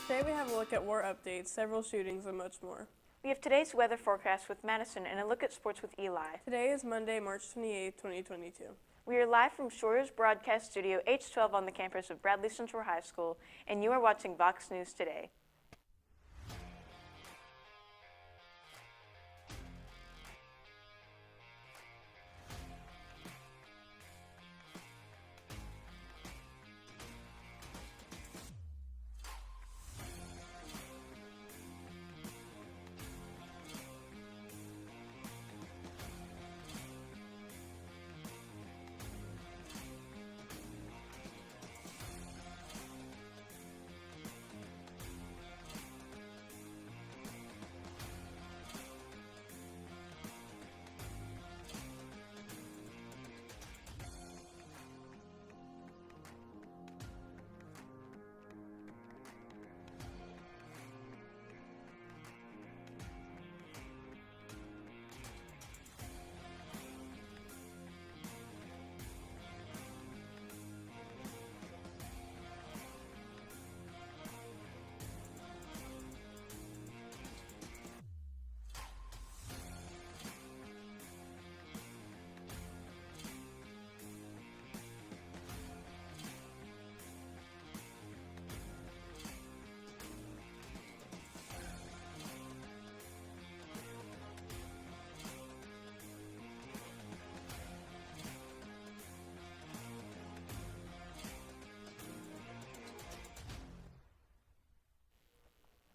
Today we have a look at war updates, several shootings, and much more. We have today's weather forecast with Madison and a look at sports with Eli. Today is Monday, March 28, 2022. We are live from Shore's Broadcast Studio H12 on the campus of Bradley Central High School, and you are watching VOX News Today.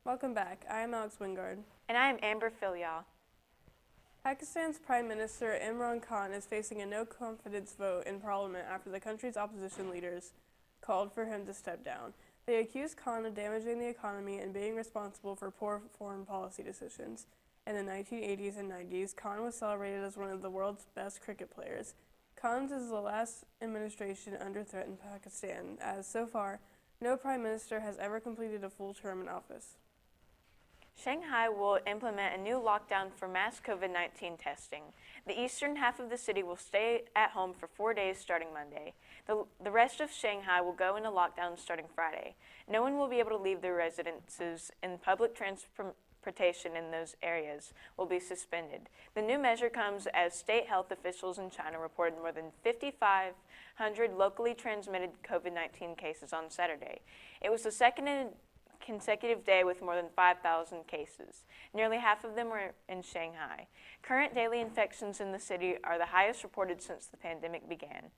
Welcome back. I am Alex Wingard. And I am Amber Filyal. Pakistan's Prime Minister Imran Khan is facing a no-confidence vote in parliament after the country's opposition leaders called for him to step down. They accused Khan of damaging the economy and being responsible for poor foreign policy decisions. In the 1980s and 90s, Khan was celebrated as one of the world's best cricket players. Khan's is the last administration under threat in Pakistan, as so far, no prime minister has ever completed a full term in office. Shanghai will implement a new lockdown for mass COVID-19 testing. The eastern half of the city will stay at home for 4 days starting Monday. The rest of Shanghai will go into lockdown starting Friday. No one will be able to leave their residences, and public transportation in those areas will be suspended. The new measure comes as state health officials in China reported more than 5,500 locally transmitted COVID-19 cases on Saturday. It was the second consecutive day with more than 5,000 cases. Nearly half of them were in Shanghai. Current daily infections in the city are the highest reported since the pandemic began.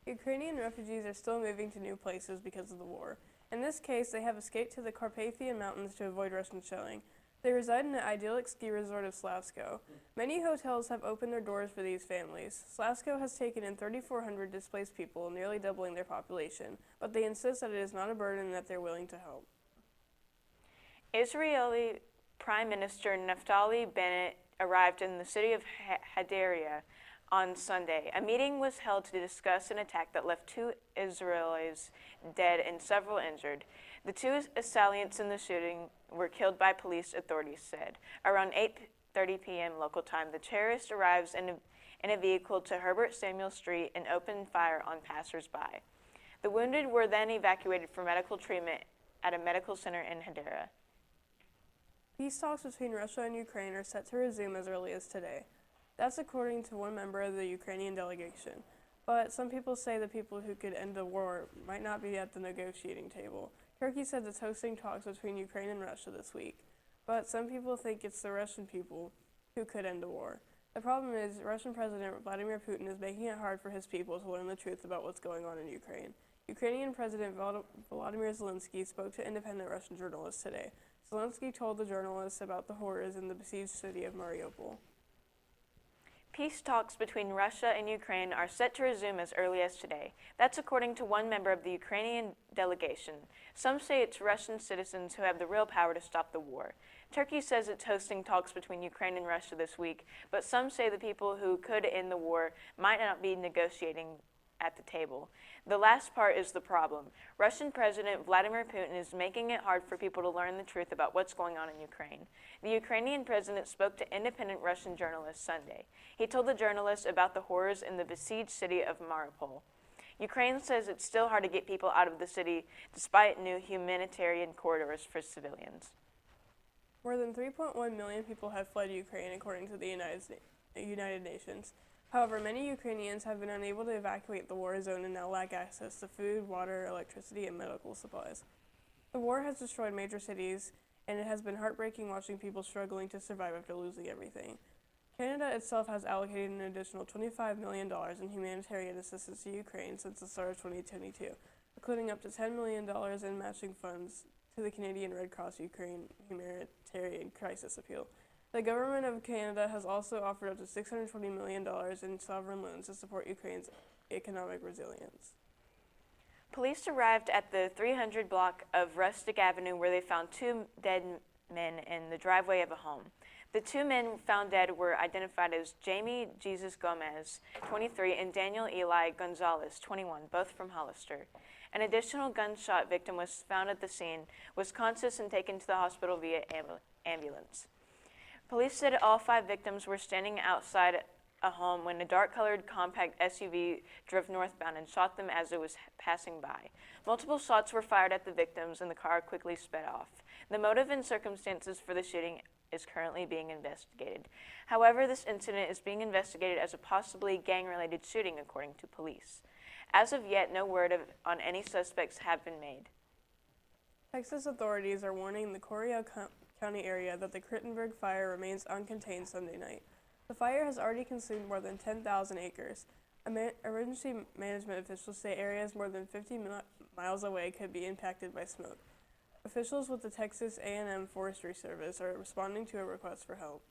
Ukrainian refugees are still moving to new places because of the war. In this case, they have escaped to the Carpathian Mountains to avoid Russian shelling. They reside in the idyllic ski resort of Slavsko. Many hotels have opened their doors for these families. Slavsko has taken in 3,400 displaced people, nearly doubling their population, but they insist that it is not a burden and that they're willing to help. Israeli Prime Minister Naftali Bennett arrived in the city of Hadera on Sunday. A meeting was held to discuss an attack that left 2 Israelis dead and several injured. The 2 assailants in the shooting were killed by police, authorities said. Around 8:30 p.m. local time, the terrorist arrives in a vehicle to Herbert Samuel Street and opened fire on passers-by. The wounded were then evacuated for medical treatment at a medical center in Hadera. Peace talks between Russia and Ukraine are set to resume as early as today. That's according to one member of the Ukrainian delegation. But some people say the people who could end the war might not be at the negotiating table. Turkey says it's hosting talks between Ukraine and Russia this week. But some people think it's the Russian people who could end the war. The problem is Russian President Vladimir Putin is making it hard for his people to learn the truth about what's going on in Ukraine. Ukrainian President Volodymyr Zelensky spoke to independent Russian journalists today. Zelensky told the journalists about the horrors in the besieged city of Mariupol. Peace talks between Russia and Ukraine are set to resume as early as today. That's according to one member of the Ukrainian delegation. Some say it's Russian citizens who have the real power to stop the war. Turkey says it's hosting talks between Ukraine and Russia this week, but some say the people who could end the war might not be negotiating at the table. The last part is the problem. Russian President Vladimir Putin is making it hard for people to learn the truth about what's going on in Ukraine. The Ukrainian president spoke to independent Russian journalists Sunday. He told the journalists about the horrors in the besieged city of Mariupol. Ukraine says it's still hard to get people out of the city despite new humanitarian corridors for civilians. More than 3.1 million people have fled Ukraine, according to the United Nations. However, many Ukrainians have been unable to evacuate the war zone and now lack access to food, water, electricity, and medical supplies. The war has destroyed major cities, and it has been heartbreaking watching people struggling to survive after losing everything. Canada itself has allocated an additional $25 million in humanitarian assistance to Ukraine since the start of 2022, including up to $10 million in matching funds to the Canadian Red Cross Ukraine Humanitarian Crisis Appeal. The government of Canada has also offered up to $620 million in sovereign loans to support Ukraine's economic resilience. Police arrived at the 300 block of Rustic Avenue where they found two dead men in the driveway of a home. The two men found dead were identified as Jamie Jesus Gomez, 23, and Daniel Eli Gonzalez, 21, both from Hollister. An additional gunshot victim was found at the scene, was conscious and taken to the hospital via ambulance. Police said all 5 victims were standing outside a home when a dark-colored compact SUV drove northbound and shot them as it was passing by. Multiple shots were fired at the victims and the car quickly sped off. The motive and circumstances for the shooting is currently being investigated. However, this incident is being investigated as a possibly gang-related shooting, according to police. As of yet, no word on any suspects have been made. Texas authorities are warning the Coryell County area that the Crittenburg fire remains uncontained Sunday night. The fire has already consumed more than 10,000 acres. Emergency management officials say areas more than 50 miles away could be impacted by smoke. Officials with the Texas A&M Forestry Service are responding to a request for help.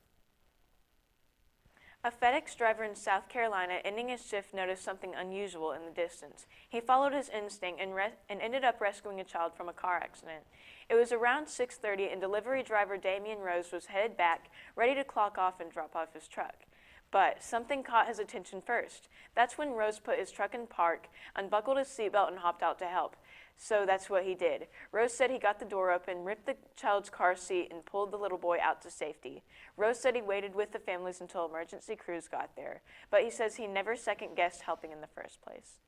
A FedEx driver in South Carolina ending his shift noticed something unusual in the distance. He followed his instinct and ended up rescuing a child from a car accident. It was around 6:30 and delivery driver Damian Rose was headed back, ready to clock off and drop off his truck. But something caught his attention first. That's when Rose put his truck in park, unbuckled his seatbelt, and hopped out to help. So that's what he did. Rose said he got the door open, ripped the child's car seat, and pulled the little boy out to safety. Rose said he waited with the families until emergency crews got there, but he says he never second-guessed helping in the first place.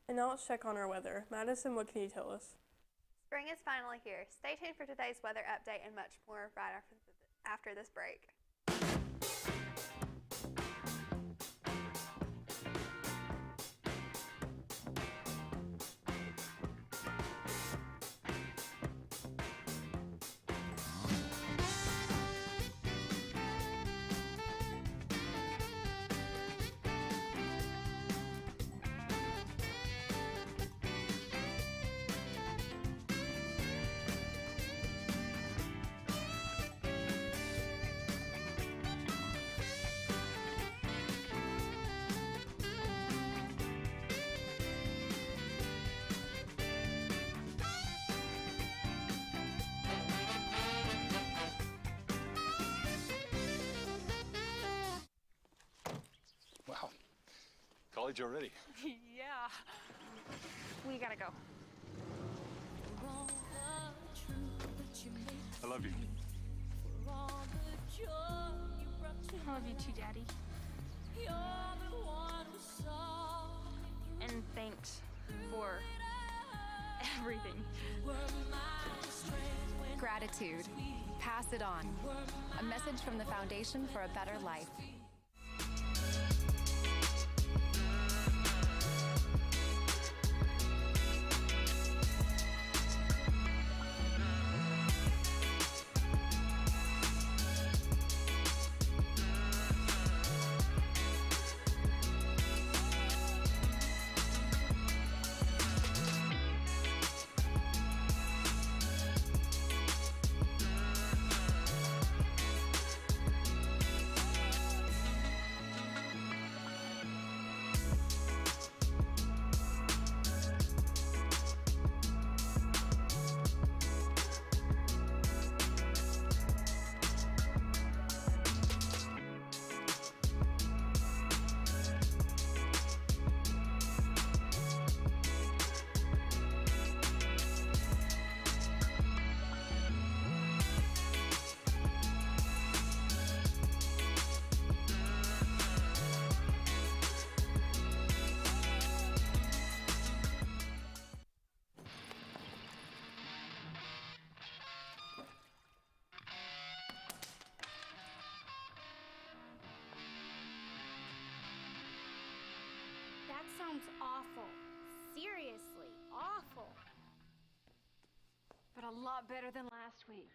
And now let's check on our weather. Madison, what can you tell us? Spring is finally here. Stay tuned for today's weather update and much more right after this break. Wow, college already. Yeah. We gotta go. I love you. I love you too, Daddy. And thanks for everything. Gratitude. Pass it on. A message from the Foundation for a Better Life. but a lot better than last week.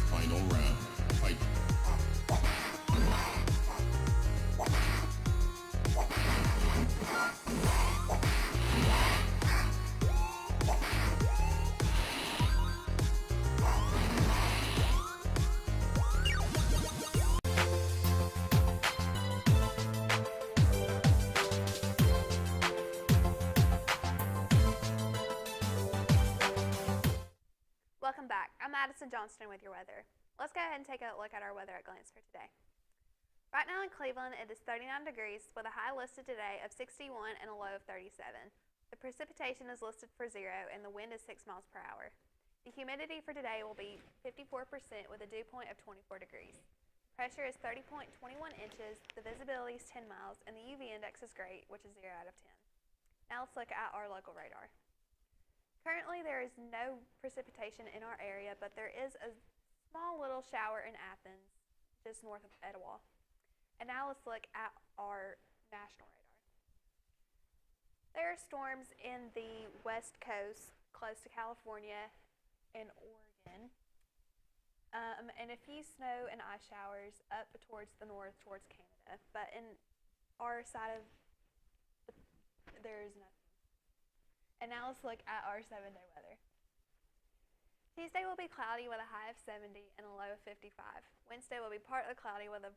Final round. Fight. Welcome back. I'm Madison Johnston with your weather. Let's go ahead and take a look at our weather at glance for today. Right now in Cleveland, it is 39 degrees with a high listed today of 61 and a low of 37. The precipitation is listed for 0 and the wind is 6 miles per hour. The humidity for today will be 54% with a dew point of 24 degrees. Pressure is 30.21 inches, the visibility is 10 miles, and the UV index is great, which is 0 out of 10. Now let's look at our local radar. Currently, there is no precipitation in our area, but there is a small little shower in Athens, just north of Etowah. And now let's look at our national radar. There are storms in the west coast, close to California and Oregon, and a few snow and ice showers up towards the north, towards Canada. But in our side of, there is nothing. And now let's look at our 7-day weather. Tuesday will be cloudy with a high of 70 and a low of 55. Wednesday will be partly cloudy with a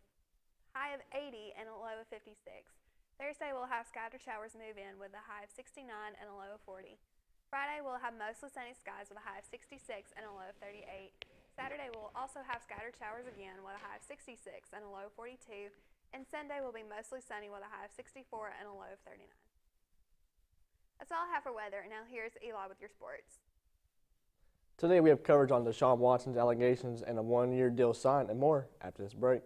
high of 80 and a low of 56. Thursday we'll have scattered showers move in with a high of 69 and a low of 40. Friday we'll have mostly sunny skies with a high of 66 and a low of 38. Saturday we'll also have scattered showers again with a high of 66 and a low of 42. And Sunday will be mostly sunny with a high of 64 and a low of 39. That's all I have for weather, and now here's Eli with your sports. Today we have coverage on Deshaun Watson's allegations and a one-year deal signed and more after this break.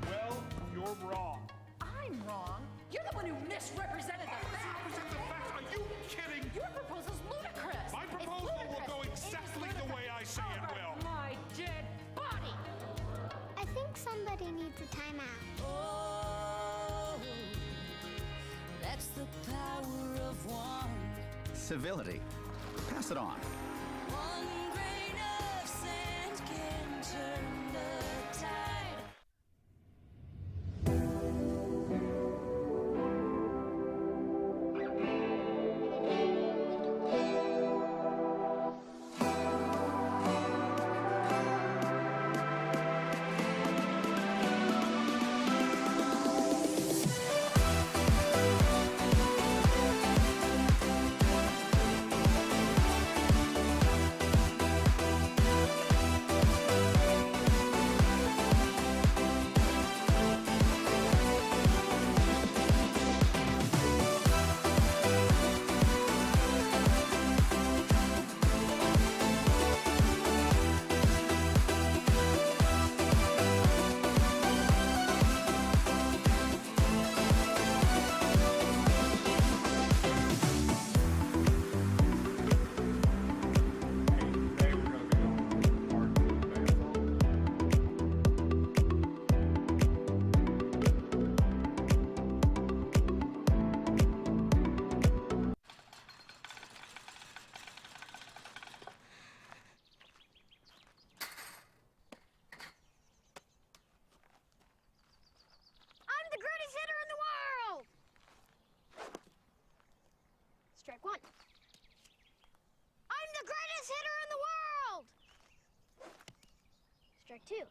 Well, you're wrong. I'm wrong. You're the one who misrepresented the facts. Misrepresent the facts? Are you kidding? Your proposal's ludicrous. My proposal will go exactly the way I say it will. My dead body. I think somebody needs a timeout. Oh, that's the power of one. Civility. Pass it on. One grain of sand can turn the tide. I'm the greatest hitter in the world! Strike one. I'm the greatest hitter in the world! Strike two.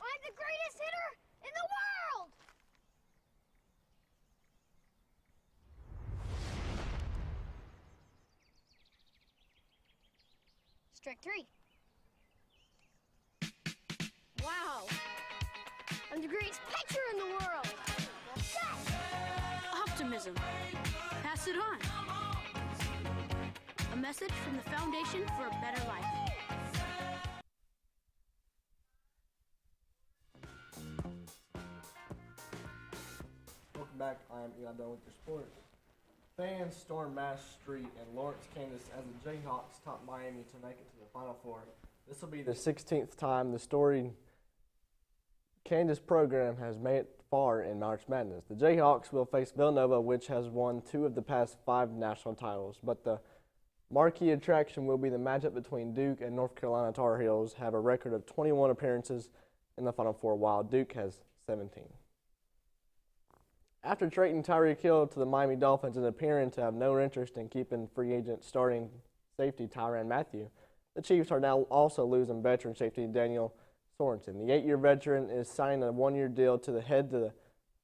I'm the greatest hitter in the world! Strike 3. Wow. I'm the greatest pitcher in the world. Yes! Optimism. Pass it on. A message from the Foundation for a Better Life. Welcome back. I'm Eli Dunn with your sports. Fans stormed Mass Street in Lawrence, Kansas as the Jayhawks topped Miami to make it to the Final Four. This will be the 16th time the storied Kansas program has made it far in March Madness. The Jayhawks will face Villanova, which has won 2 of the past 5 national titles, but the marquee attraction will be the matchup between Duke and North Carolina. Tar Heels have a record of 21 appearances in the Final Four, while Duke has 17. After trading Tyreek Hill to the Miami Dolphins and appearing to have no interest in keeping free agent starting safety Tyrann Mathieu, the Chiefs are now also losing veteran safety Daniel Sorensen. The 8-year veteran is signing a 1-year deal to head to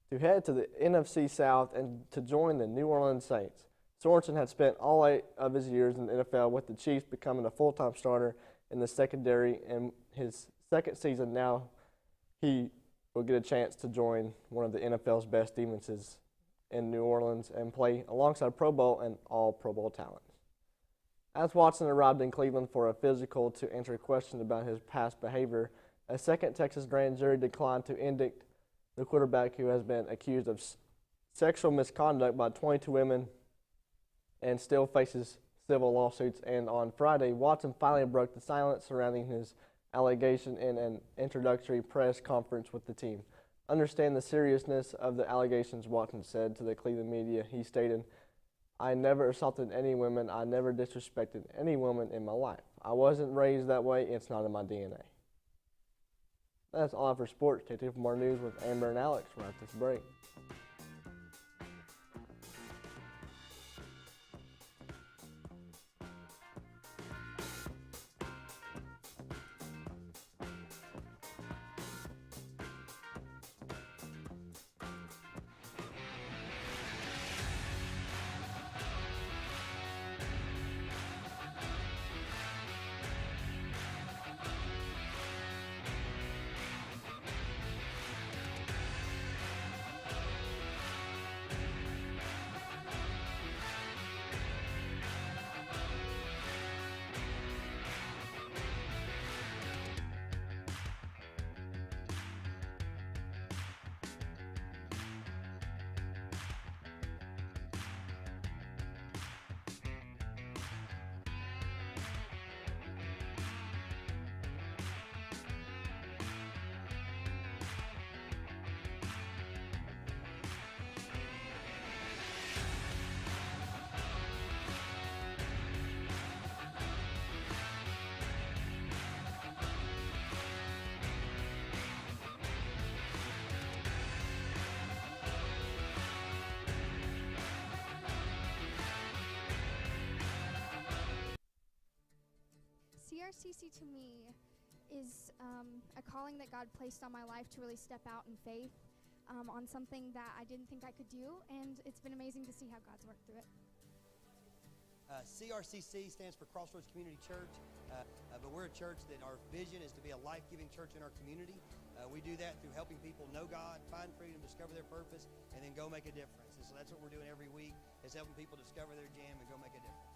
the NFC South and to join the New Orleans Saints. Sorensen had spent all 8 of his years in the NFL, with the Chiefs becoming a full-time starter in the secondary. In his second season now, he will get a chance to join one of the NFL's best defenses in New Orleans and play alongside Pro Bowl and all Pro Bowl talent. As Watson arrived in Cleveland for a physical to answer questions about his past behavior, a second Texas grand jury declined to indict the quarterback, who has been accused of sexual misconduct by 22 women and still faces civil lawsuits. And on Friday, Watson finally broke the silence surrounding his allegation in an introductory press conference with the team. Understand the seriousness of the allegations, Watson said to the Cleveland media. He stated, "I never assaulted any women. I never disrespected any woman in my life. I wasn't raised that way. It's not in my DNA." That's all for sports. Stay tuned for more news with Amber and Alex right after this break. CRCC to me is a calling that God placed on my life to really step out in faith on something that I didn't think I could do, and it's been amazing to see how God's worked through it. CRCC stands for Crossroads Community Church, but we're a church that our vision is to be a life-giving church in our community. We do that through helping people know God, find freedom, discover their purpose, and then go make a difference. And so that's what we're doing every week, is helping people discover their jam and go make a difference.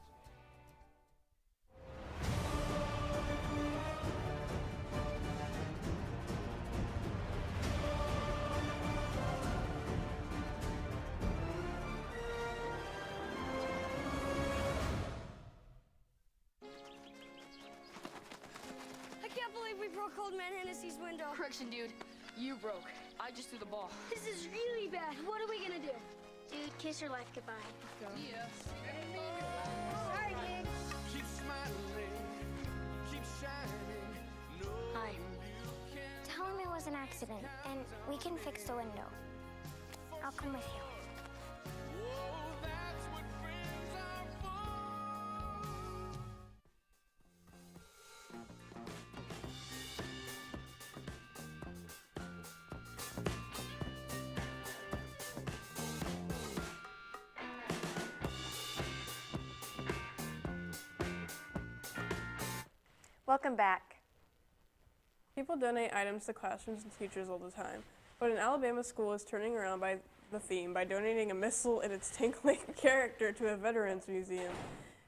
We broke Old Man Hennessy's window. Correction, dude. You broke. I just threw the ball. This is really bad. What are we gonna do? Dude, kiss your life goodbye. Yeah. Sorry, kid. Keep smiling, keep shining. No, Hi. Tell him it was an accident, and we can fix the window. I'll come with you. that's what friends are for. Welcome back. People donate items to classrooms and teachers all the time, but an Alabama school is turning around by the theme by donating a missile and its tinkling character to a veterans museum.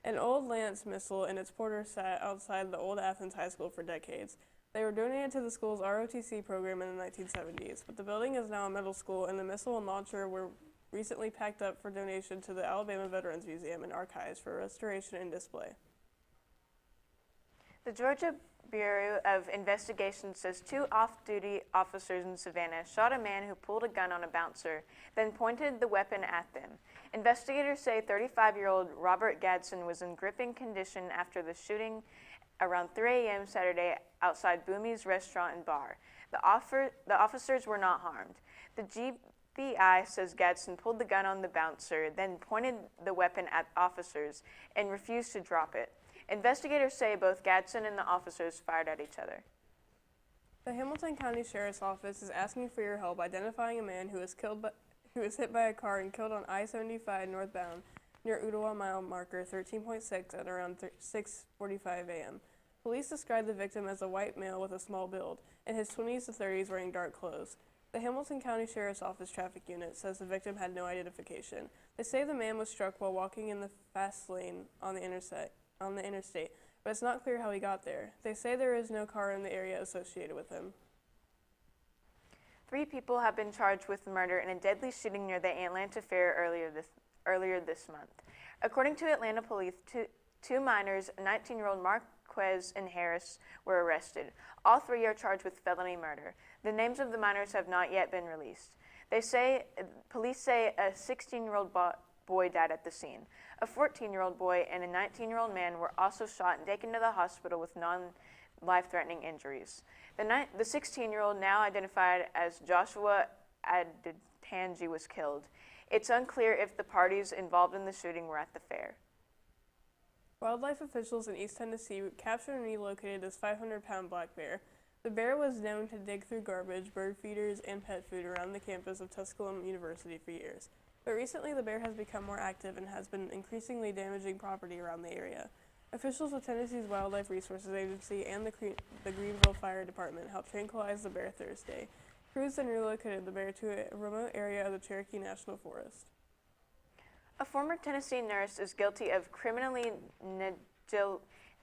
An old Lance missile and its porter sat outside the old Athens High School for decades. They were donated to the school's ROTC program in the 1970s, but the building is now a middle school, and the missile and launcher were recently packed up for donation to the Alabama Veterans Museum and Archives for restoration and display. The Georgia Bureau of Investigation says 2 off-duty officers in Savannah shot a man who pulled a gun on a bouncer, then pointed the weapon at them. Investigators say 35-year-old Robert Gadsden was in gripping condition after the shooting around 3 a.m. Saturday outside Boomy's Restaurant and Bar. The officers were not harmed. The GBI says Gadsden pulled the gun on the bouncer, then pointed the weapon at officers and refused to drop it. Investigators say both Gadsden and the officers fired at each other. The Hamilton County Sheriff's Office is asking for your help identifying a man who was hit by a car and killed on I-75 northbound near Ottawa mile marker 13.6 at around 6:45 a.m. Police described the victim as a white male with a small build, in his 20s to 30s wearing dark clothes. The Hamilton County Sheriff's Office traffic unit says the victim had no identification. They say the man was struck while walking in the fast lane on the interstate, but it's not clear how he got there. They say there is no car in the area associated with him. 3 people have been charged with murder in a deadly shooting near the Atlanta Fair earlier this month. According to Atlanta police, two minors, 19-year-old Marquez and Harris, were arrested. All 3 are charged with felony murder. The names of the minors have not yet been released. Police say a 16-year-old boy died at the scene. A 14-year-old boy and a 19-year-old man were also shot and taken to the hospital with non-life-threatening injuries. The 16-year-old, now identified as Joshua Adetanji, was killed. It's unclear if the parties involved in the shooting were at the fair. Wildlife officials in East Tennessee captured and relocated this 500-pound black bear. The bear was known to dig through garbage, bird feeders, and pet food around the campus of Tusculum University for years. But recently, the bear has become more active and has been increasingly damaging property around the area. Officials with Tennessee's Wildlife Resources Agency and the Greenville Fire Department helped tranquilize the bear Thursday. Crews then relocated the bear to a remote area of the Cherokee National Forest. A former Tennessee nurse is guilty of criminally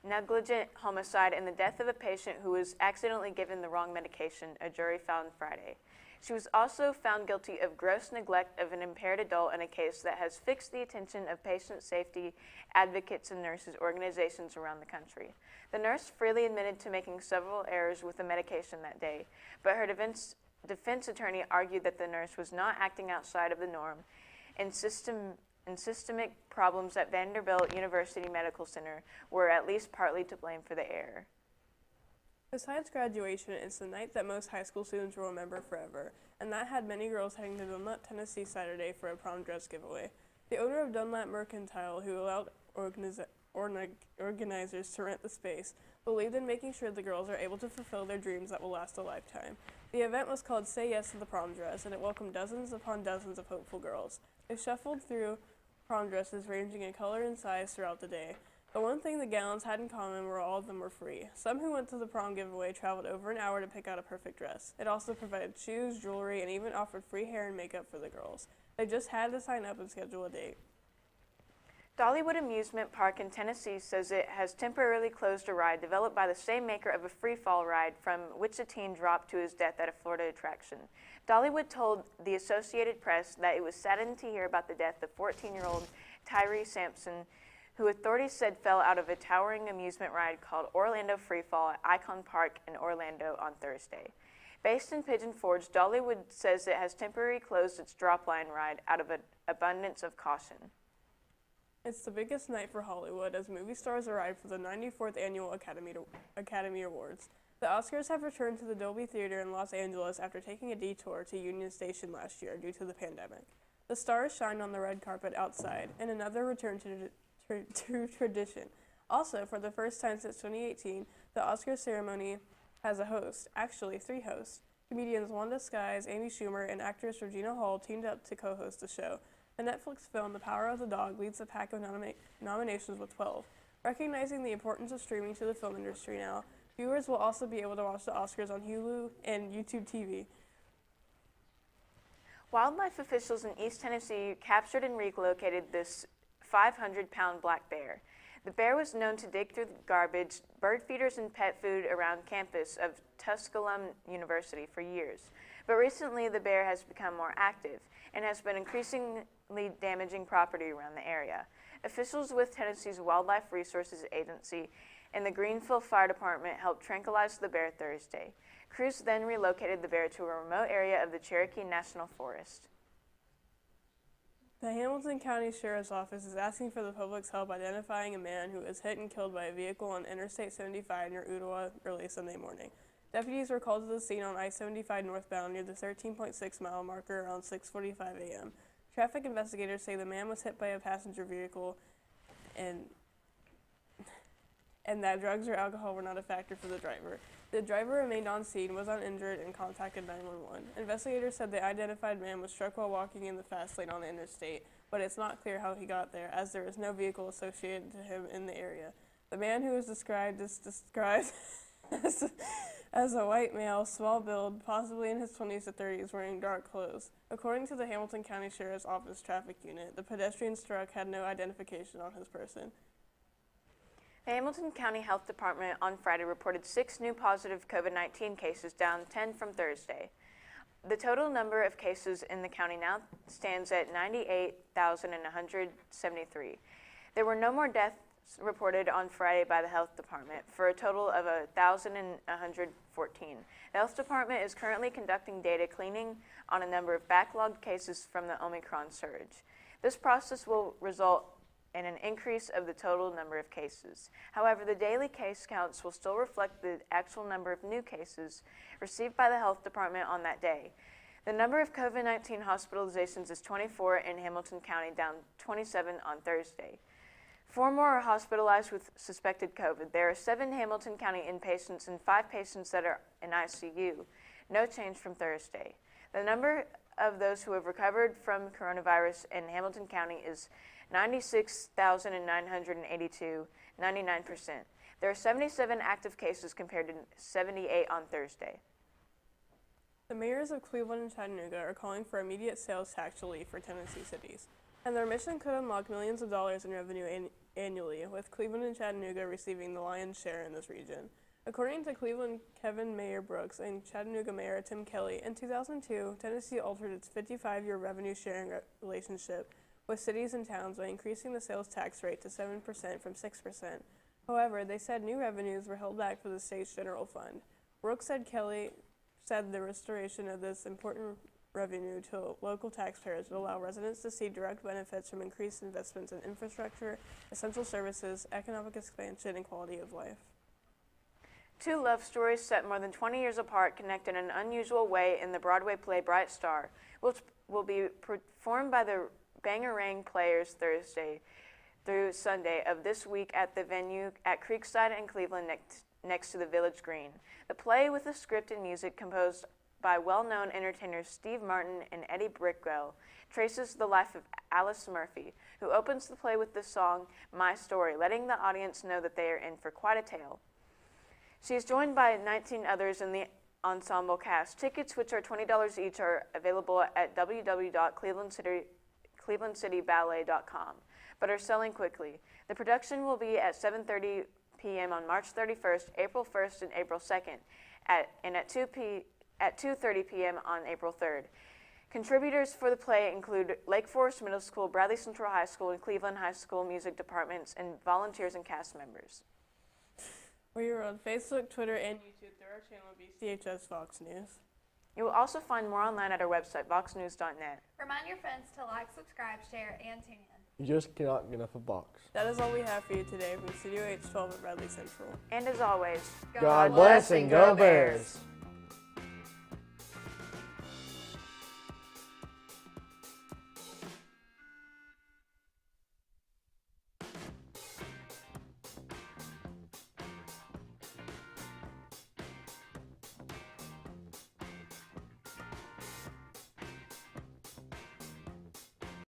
negligent homicide in the death of a patient who was accidentally given the wrong medication, a jury found Friday. She was also found guilty of gross neglect of an impaired adult in a case that has fixed the attention of patient safety advocates and nurses organizations around the country. The nurse freely admitted to making several errors with the medication that day, but her defense attorney argued that the nurse was not acting outside of the norm and systemic problems at Vanderbilt University Medical Center were at least partly to blame for the error. Besides graduation, it's the night that most high school students will remember forever, and that had many girls heading to Dunlap, Tennessee Saturday for a prom dress giveaway. The owner of Dunlap Mercantile, who allowed organizers to rent the space, believed in making sure the girls are able to fulfill their dreams that will last a lifetime. The event was called Say Yes to the Prom Dress, and it welcomed dozens upon dozens of hopeful girls. They shuffled through prom dresses ranging in color and size throughout the day. The one thing the gowns had in common were all of them were free. Some who went to the prom giveaway traveled over an hour to pick out a perfect dress. It also provided shoes, jewelry, and even offered free hair and makeup for the girls. They just had to sign up and schedule a date. Dollywood Amusement Park in Tennessee says it has temporarily closed a ride developed by the same maker of a free-fall ride from which a teen dropped to his death at a Florida attraction. Dollywood told the Associated Press that it was saddened to hear about the death of 14-year-old Tyree Sampson, who authorities said fell out of a towering amusement ride called Orlando Freefall at Icon Park in Orlando on Thursday. Based in Pigeon Forge, Dollywood says it has temporarily closed its drop-line ride out of an abundance of caution. It's the biggest night for Hollywood as movie stars arrive for the 94th Annual Academy Awards. The Oscars have returned to the Dolby Theater in Los Angeles after taking a detour to Union Station last year due to the pandemic. The stars shined on the red carpet outside, and another return to tradition. Also, for the first time since 2018, the Oscars ceremony has a host, actually 3 hosts. Comedians Wanda Skies, Amy Schumer, and actress Regina Hall teamed up to co-host the show. The Netflix film The Power of the Dog leads the pack of nominations with 12. Recognizing the importance of streaming to the film industry now, viewers will also be able to watch the Oscars on Hulu and YouTube TV. Wildlife officials in East Tennessee captured and relocated this 500-pound black bear. The bear was known to dig through garbage, bird feeders, and pet food around campus of Tusculum University for years. But recently, the bear has become more active and has been increasingly damaging property around the area. Officials with Tennessee's Wildlife Resources Agency and the Greenville Fire Department helped tranquilize the bear Thursday. Crews then relocated the bear to a remote area of the Cherokee National Forest. The Hamilton County Sheriff's Office is asking for the public's help identifying a man who was hit and killed by a vehicle on Interstate 75 near Ottawa early Sunday morning. Deputies were called to the scene on I-75 northbound near the 13.6-mile marker around 6:45 a.m. Traffic investigators say the man was hit by a passenger vehicle and that drugs or alcohol were not a factor for the driver. The driver remained on scene, was uninjured, and contacted 911. Investigators said the identified man was struck while walking in the fast lane on the interstate, but it's not clear how he got there, as there is no vehicle associated to him in the area. The man, who is described as a white male, small build, possibly in his 20s to 30s, wearing dark clothes. According to the Hamilton County Sheriff's Office traffic unit, the pedestrian struck had no identification on his person. The Hamilton County Health Department on Friday reported 6 new positive COVID-19 cases, down 10 from Thursday. The total number of cases in the county now stands at 98,173. There were no more deaths reported on Friday by the Health Department, for a total of 1,114. The Health Department is currently conducting data cleaning on a number of backlogged cases from the Omicron surge. This process will result in an increase of the total number of cases. However, the daily case counts will still reflect the actual number of new cases received by the Health Department on that day. The number of COVID-19 hospitalizations is 24 in Hamilton County, down 27 on Thursday. 4 more are hospitalized with suspected COVID. There are 7 Hamilton County inpatients and 5 patients that are in ICU. No change from Thursday. The number of those who have recovered from coronavirus in Hamilton County is 96,982, 99%. There are 77 active cases compared to 78 on Thursday. The mayors of Cleveland and Chattanooga are calling for immediate sales tax relief for Tennessee cities, and their mission could unlock millions of dollars in revenue annually, with Cleveland and Chattanooga receiving the lion's share in this region. According to Cleveland Kevin Mayor Brooks and Chattanooga Mayor Tim Kelly, in 2002, Tennessee altered its 55-year revenue sharing relationship with cities and towns by increasing the sales tax rate to 7% from 6%. However, they said new revenues were held back for the state's general fund. Brooks said Kelly said the restoration of this important revenue to local taxpayers would allow residents to see direct benefits from increased investments in infrastructure, essential services, economic expansion, and quality of life. 2 love stories set more than 20 years apart connect in an unusual way in the Broadway play Bright Star, which will be performed by the Bangarang Players Thursday through Sunday of this week at the venue at Creekside in Cleveland next to the Village Green. The play, with a script and music composed by well-known entertainers Steve Martin and Eddie Brickwell, traces the life of Alice Murphy, who opens the play with the song My Story, letting the audience know that they are in for quite a tale. She is joined by 19 others in the ensemble cast. Tickets, which are $20 each, are available at www.clevelandcityballet.com, but are selling quickly. The production will be at 7:30 p.m. on March 31st, April 1st, and April 2nd, and at 2:30 p.m. on April 3rd. Contributors for the play include Lake Forest Middle School, Bradley Central High School, and Cleveland High School music departments, and volunteers and cast members. We are on Facebook, Twitter, and YouTube through our channel BCHS VOX News. You will also find more online at our website, voxnews.net. Remind your friends to like, subscribe, share, and tune in. You just cannot get enough of Vox. That is all we have for you today from Studio H12 at Bradley Central. And as always, God bless and go Bears!